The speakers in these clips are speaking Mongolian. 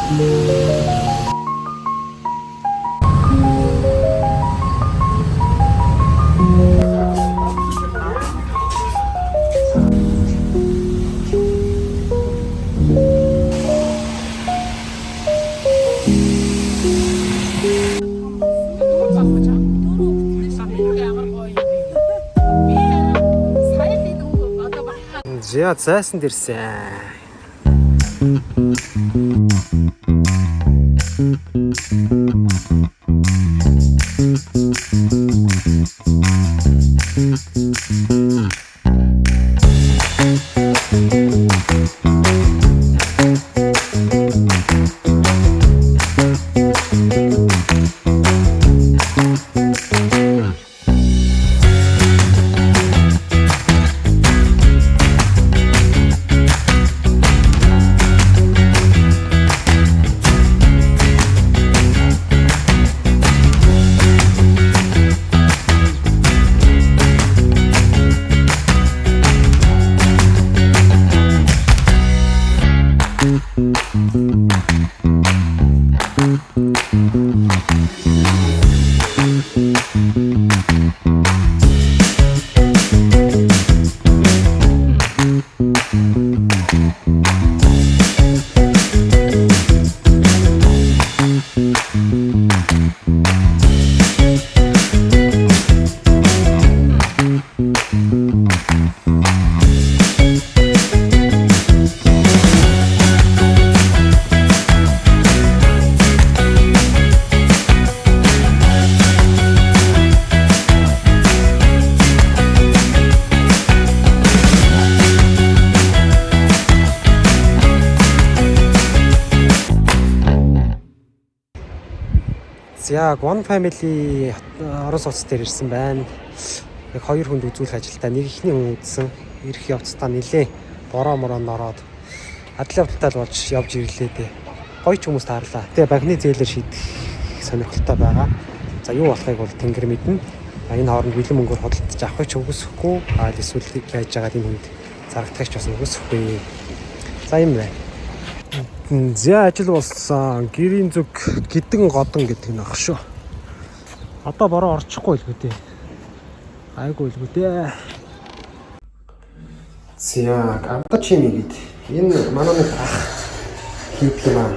За зайсан дэрсэн. За One Family Орос улс дээр ирсэн байна. Яг хоёр хүнд үзүүлэх ажилдаа нэг ихний хүн үзсэн. Ирэх явцдаа нилээ бороо морон ороод адлын явдалтай болж явж ирлээ дээ. Гоё ч хүмүүс таарлаа. Тэгээ банкны зээлээр шийдэх сонирхолтой байгаа. За юу болохыг бол тэнгэр мэднэ. Энэ хооронд бэлэн мөнгөөр худалдаж авахыг ч үгүйсэхгүй. Эсвэл яаж яагаад энэ хүнд зарагдахыг ч бас үгүйсэхгүй. За юм байна. За ажил болсон. Гэрийн зүг гидэн годон гэдэг нь ах шүү. Одоо бороо орчихгүй л үү дээ. Айгүй л үү дээ. За гамта чими гээд энэ манай нэг ах хийх юм аа.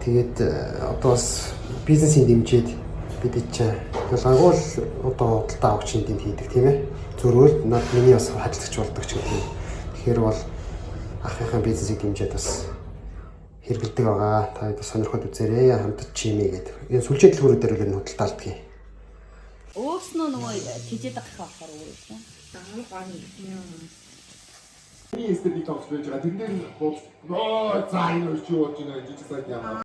Тэгээд одоо бас бизнесийн дэмжиж бид ч ялгаагүй л одоо худалдаа авахчийн дэнд хийдэг тийм ээ. Зөрөөл над миний бас хажилтч болдог ч гэдэг. Тэгэхээр бол ахыхаа бизнесийг дэмжиж бас хэрэгэлдэг байгаа. Та бас сонирхоод үзээрэй. Хамтд чими гэдэг. Энэ сүлжээ дэлгүүрүүд дээр л худалдаалдаг юм. Өөснөө нөгөө тийжээд байгаа болохоор өөрөөсөө. Даал ганы юм. Эстетик тоос байж байгаа. Тэрнээр бол нөө цаан юу болж байна жижиг сайд яа.